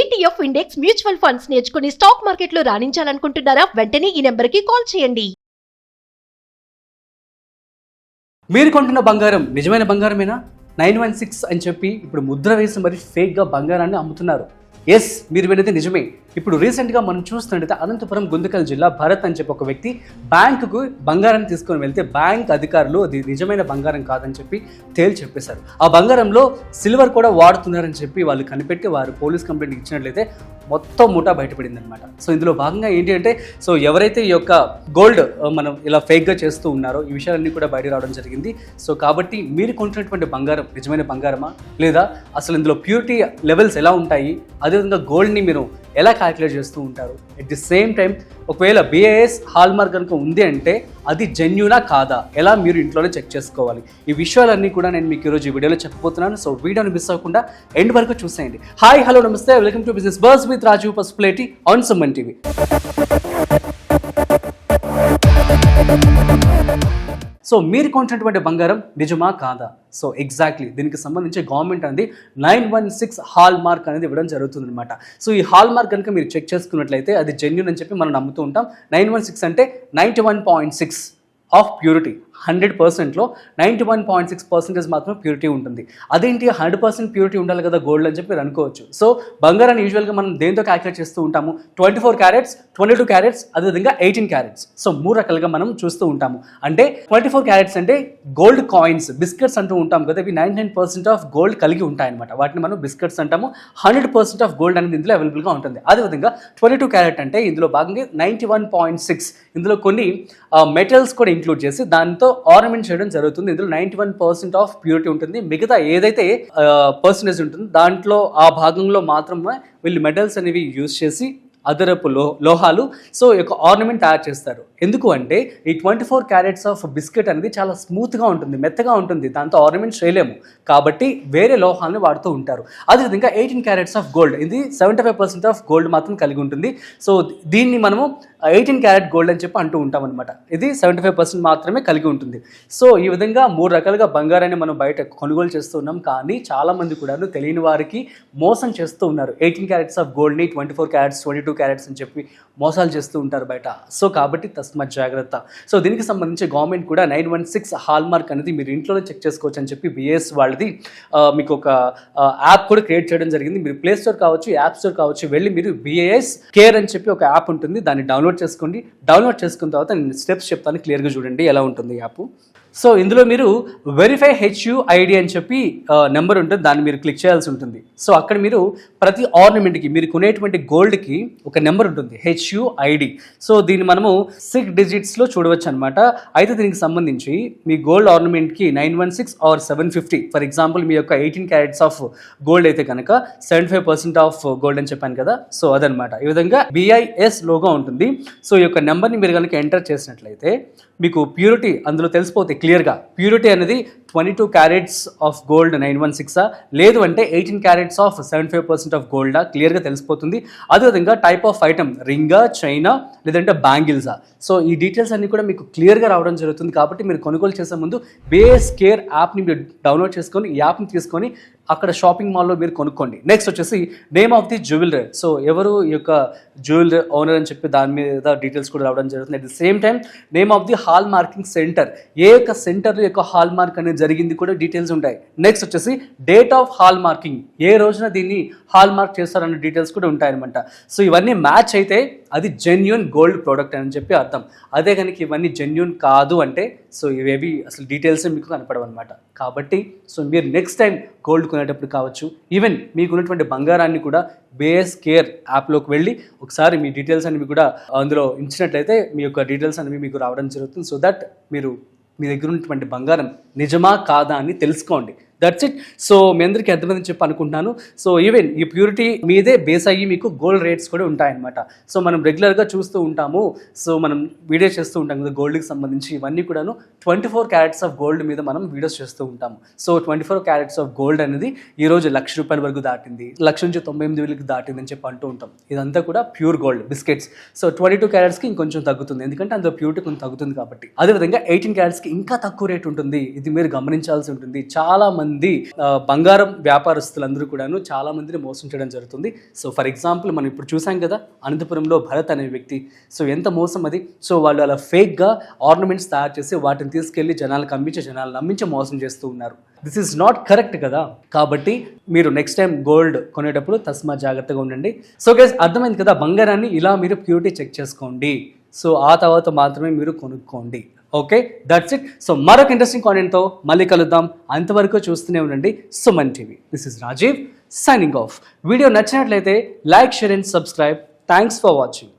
ETF index mutual funds నేర్చుకుని stock మార్కెట్లో రాణించాలనుకుంటున్నారా? వెంటనే ఈ నెంబర్కి కాల్ చేయండి. మీరు కొంటున్న బంగారం నిజమైన బంగారమేనా? 916 అని చెప్పి ఇప్పుడు ముద్ర వేసి మరి ఫేక్గా బంగారాన్ని అమ్ముతున్నారు. ఎస్, మీరు వినేది నిజమే. ఇప్పుడు రీసెంట్గా మనం చూస్తున్నట్టయితే అనంతపురం గుంతకల్ జిల్లా భరత్ అని చెప్పి ఒక వ్యక్తి బ్యాంకుకు బంగారం తీసుకొని వెళ్తే బ్యాంక్ అధికారులు అది నిజమైన బంగారం కాదని చెప్పి తేల్చి చెప్పేశారు. ఆ బంగారంలో సిల్వర్ కూడా వాడుతున్నారని చెప్పి వాళ్ళు కనిపెట్టి వారు పోలీస్ కంప్లైంట్ ఇచ్చినట్లయితే మొత్తం ముఠా బయటపడింది అనమాట. సో ఇందులో భాగంగా ఏంటి అంటే, సో ఎవరైతే ఈ యొక్క గోల్డ్ మనం ఇలా ఫేక్గా చేస్తూ ఉన్నారో ఈ విషయాలన్నీ కూడా బయట రావడం జరిగింది. సో కాబట్టి మీరు కొంటున్నటువంటి బంగారం నిజమైన బంగారమా, లేదా అసలు ఇందులో ప్యూరిటీ లెవెల్స్ ఎలా ఉంటాయి, అదేవిధంగా గోల్డ్ని మీరు ఎలా క్యాలిక్యులేట్ చేస్తూ ఉంటారు, ఎట్ ది సేమ్ టైం ఒకవేళ BIS హాల్ మార్క్ కనుక ఉంది అంటే అది జెన్యూనా కాదా, ఎలా మీరు ఇంట్లోనే చెక్ చేసుకోవాలి, ఈ విషయాలన్నీ కూడా నేను మీకు ఈరోజు ఈ వీడియోలో చెప్పబోతున్నాను. సో వీడియోని మిస్ అవ్వకుండా ఎండ్ వరకు చూసేయండి. హాయ్, హలో, నమస్తే, welcome to business bus with Raju Pasupuleti on Suman TV. So మీరు కొంటున్నటువంటి బంగారం నిజమా కాదా? సో ఎగ్జాక్ట్లీ దీనికి సంబంధించి గవర్నమెంట్ అనేది 916 హాల్ మార్క్ అనేది ఇవ్వడం జరుగుతుంది అనమాట. సో ఈ హాల్ మార్క్ కనుక మీరు చెక్ చేసుకున్నట్లయితే అది జెన్యూన్ అని చెప్పి మనం నమ్ముతూ ఉంటాం. 916 అంటే 91.6 ఆఫ్ ప్యూరిటీ. 100%లో 91.6% మాత్రం ప్యూరిటీ ఉంటుంది. అదేంటి 100% ప్యూరిటీ ఉండాలి కదా గోల్డ్ అని చెప్పి మీరు అనుకోవచ్చు. సో బంగారాన్ని యూజువల్గా మనం దేంతో క్యాలిక్యులేట్ చేస్తూ ఉంటాము? 24 క్యారెట్స్, 22 క్యారెట్స్, అదేవిధంగా 18 క్యారెట్స్. సో 3 రకాలుగా మనం చూస్తూ ఉంటాము. అంటే 24 క్యారెట్స్ అంటే గోల్డ్ కాయిన్స్, బిస్కెట్స్ అంటూ ఉంటాం కదా, ఇవి 99% ఆఫ్ గోల్డ్ కలిగి ఉంటాయన్నమాట. వాటిని మనం బిస్కెట్స్ అంటాము. 100% ఆఫ్ గోల్డ్ అనేది ఇందులో అవైలబుల్గా ఉంటుంది. అదేవిధంగా 22 క్యారెట్ అంటే ఇందులో భాగంగా 91.6, ఇందులో కొన్ని మెటల్స్ కూడా ఇంక్లూడ్ చేసి దాంతో ఆర్నమెంట్ చేయడం జరుగుతుంది. ఇందులో 91% ఆఫ్ ప్యూరిటీ ఉంటుంది. మిగతా ఏదైతే పర్సంటేజ్ ఉంటుందో దాంట్లో ఆ భాగంలో మాత్రమే వీళ్ళు మెటల్స్ అనేవి యూజ్ చేసి అదరపు లోహాలు సో యొక్క ఆర్నమెంట్ తయారు చేస్తారు. ఎందుకు అంటే ఈ 24 క్యారెట్స్ ఆఫ్ బిస్కెట్ అనేది చాలా స్మూత్గా ఉంటుంది, మెత్తగా ఉంటుంది, దాంతో ఆర్నమెంట్ చేయలేము కాబట్టి వేరే లోహాలను వాడుతూ ఉంటారు. అదేవిధంగా 18 క్యారెట్స్ ఆఫ్ గోల్డ్, ఇది 75% ఆఫ్ గోల్డ్ మాత్రం కలిగి ఉంటుంది. సో దీన్ని మనము 18 క్యారెట్ గోల్డ్ అని చెప్పి అంటూ ఉంటాం అనమాట. ఇది 75% మాత్రమే కలిగి ఉంటుంది. సో ఈ విధంగా 3 రకాలుగా బంగారాన్ని మనం బయట కొనుగోలు చేస్తూ ఉన్నాం. కానీ చాలామంది కూడా తెలియని వారికి మోసం చేస్తూ ఉన్నారు. 18 క్యారెట్స్ ఆఫ్ గోల్డ్ని 24 క్యారెట్స్, 22 క్యారెట్స్ అని చెప్పి మోసాలు చేస్తూ ఉంటారు బయట. సో కాబట్టి తస్మత్ జాగ్రత్త. సో దీనికి సంబంధించి గవర్నమెంట్ కూడా 916 హాల్ మార్క్ అనేది మీరు ఇంట్లోనే చెక్ చేసుకోవచ్చు అని చెప్పి BIS వాళ్ళది మీకు ఒక యాప్ కూడా క్రియేట్ చేయడం జరిగింది. మీరు ప్లే స్టోర్ కావచ్చు, యాప్ స్టోర్ కావచ్చు, వెళ్ళి మీరు BIS కేర్ అని చెప్పి ఒక యాప్ ఉంటుంది, దాన్ని డౌన్లోడ్ చేసుకోండి. డౌన్లోడ్ చేసుకున్న తర్వాత నేను స్టెప్స్ చెప్తాను, క్లియర్గా చూడండి ఎలా ఉంటుంది యాప్. సో ఇందులో మీరు వెరిఫై HUID అని చెప్పి నెంబర్ ఉంటుంది, దాన్ని మీరు క్లిక్ చేయాల్సి ఉంటుంది. సో అక్కడ మీరు ప్రతి ఆర్నమెంట్కి మీరు కొనేటువంటి గోల్డ్కి ఒక నెంబర్ ఉంటుంది, HUID. సో దీన్ని మనము 6 డిజిట్స్లో చూడవచ్చు అనమాట. అయితే దీనికి సంబంధించి మీ గోల్డ్ ఆర్నమెంట్కి 916 ఆర్ 750, ఫర్ ఎగ్జాంపుల్ మీ యొక్క 18 క్యారెట్స్ ఆఫ్ గోల్డ్ అయితే కనుక 75% ఆఫ్ గోల్డ్ అని చెప్పాను కదా, సో అదనమాట. ఈ విధంగా BIS లోగా ఉంటుంది. సో ఈ యొక్క నెంబర్ని మీరు కనుక ఎంటర్ చేసినట్లయితే మీకు ప్యూరిటీ అందులో తెలిసిపోతే క్లియర్గా. ప్యూరిటీ అనేది 22 క్యారెట్స్ ఆఫ్ గోల్డ్ 916 లేదు అంటే 18 క్యారెట్స్ ఆఫ్ 75% ఆఫ్ గోల్డా క్లియర్గా తెలిసిపోతుంది. అదేవిధంగా టైప్ ఆఫ్ ఐటమ్, రింగా, చైనా, లేదంటే బ్యాంగిల్సా. సో ఈ డీటెయిల్స్ అన్నీ కూడా మీకు క్లియర్గా రావడం జరుగుతుంది. కాబట్టి మీరు కొనుగోలు చేసే ముందు BIS కేర్ యాప్ని మీరు డౌన్లోడ్ చేసుకొని ఈ యాప్ని తీసుకొని అక్కడ షాపింగ్ మాల్లో మీరు కొనుక్కోండి. నెక్స్ట్ వచ్చేసి name of the jeweller. So ఎవరు ఈ యొక్క జ్యువెలర్ ఓనర్ అని చెప్పి దాని మీద డీటెయిల్స్ కూడా రావడం జరుగుతుంది. At the same time name of the hall marking centre, ఏ యొక్క సెంటర్ యొక్క హాల్ మార్క్ అనేది జరిగింది కూడా డీటెయిల్స్ ఉంటాయి. నెక్స్ట్ వచ్చేసి డేట్ ఆఫ్ హాల్ మార్కింగ్, ఏ రోజున దీన్ని హాల్ మార్క్ చేస్తారన్న డీటెయిల్స్ కూడా ఉంటాయన్నమాట. సో ఇవన్నీ మ్యాచ్ అయితే అది జెన్యూన్ గోల్డ్ ప్రోడక్ట్ అని చెప్పి అర్థం. అదే కనుక ఇవన్నీ జెన్యూన్ కాదు అంటే సో ఇవేవి అసలు డీటెయిల్స్ మీకు కనపడవు అనమాట. కాబట్టి సో మీరు నెక్స్ట్ టైం గోల్డ్ కొనేటప్పుడు కావచ్చు, ఈవెన్ మీకున్నటువంటి బంగారాన్ని కూడా BIS కేర్ యాప్లోకి వెళ్ళి ఒకసారి మీ డీటెయిల్స్ అనేవి కూడా అందులో ఇచ్చినట్లయితే మీ యొక్క డీటెయిల్స్ అనేవి మీకు రావడం జరుగుతుంది. సో దట్ మీరు మీ దగ్గర ఉన్నటువంటి బంగారం నిజమా కాదా అని తెలుసుకోండి. That's it. సో మీ అందరికీ అర్థమైందని చెప్పి అనుకుంటున్నాను. సో ఈవెన్ ఈ ప్యూరిటీ మీదే బేస్ అయ్యి మీకు గోల్డ్ రేట్స్ కూడా ఉంటాయన్నమాట. సో మనం రెగ్యులర్గా చూస్తూ ఉంటాము, సో మనం వీడియోస్ చేస్తూ ఉంటాం కదా గోల్డ్కి సంబంధించి. ఇవన్నీ కూడాను 24 క్యారెట్స్ ఆఫ్ గోల్డ్ మీద మనం వీడియోస్ చేస్తూ ఉంటాము. సో 24 క్యారెట్స్ ఆఫ్ గోల్డ్ అనేది ఈరోజు ₹1,00,000 వరకు దాటింది, 1,98,000 దాటింది అని చెప్పి అంటూ ఉంటాం. ఇదంతా కూడా ప్యూర్ గోల్డ్ బిస్కెట్స్. సో 22 క్యారెట్స్కి ఇంకొంచెం తగ్గుతుంది, ఎందుకంటే అందులో ప్యూరిటీ కొంచెం తగ్గుతుంది కాబట్టి. అదేవిధంగా 18 క్యారెట్స్కి ఇంకా తక్కువ రేట్ ఉంటుంది. ఇది మీరు గమనించాల్సి ఉంటుంది. చాలా మంది మంది బంగారం వ్యాపారస్తులందరూ కూడాను చాలా మందిని మోసం చేయడం జరుగుతుంది. సో ఫర్ ఎగ్జాంపుల్ మనం ఇప్పుడు చూసాం కదా అనంతపురంలో భరత్ అనే వ్యక్తి. సో ఎంత మోసం అది. సో వాళ్ళు అలా ఫేక్గా ఆర్నమెంట్స్ తయారు చేసి వాటిని తీసుకెళ్లి జనాలకు అమ్మించి జనాలు నమ్మించి మోసం చేస్తూ ఉన్నారు. దిస్ ఈజ్ నాట్ కరెక్ట్ కదా. కాబట్టి మీరు నెక్స్ట్ టైం గోల్డ్ కొనేటప్పుడు తస్మా జాగ్రత్తగా ఉండండి. సో గైస్ అర్థమైంది కదా, బంగారాన్ని ఇలా మీరు ప్యూరిటీ చెక్ చేసుకోండి. సో ఆ తర్వాత మాత్రమే మీరు కొనుక్కోండి. Okay, that's it. సో మరొక ఇంట్రెస్టింగ్ కాంటెంట్తో మళ్ళీ కలుద్దాం. అంతవరకు చూస్తూనే ఉండండి Suman TV. This is Rajiv signing off. Video నచ్చినట్లయితే like, share and subscribe. Thanks for watching.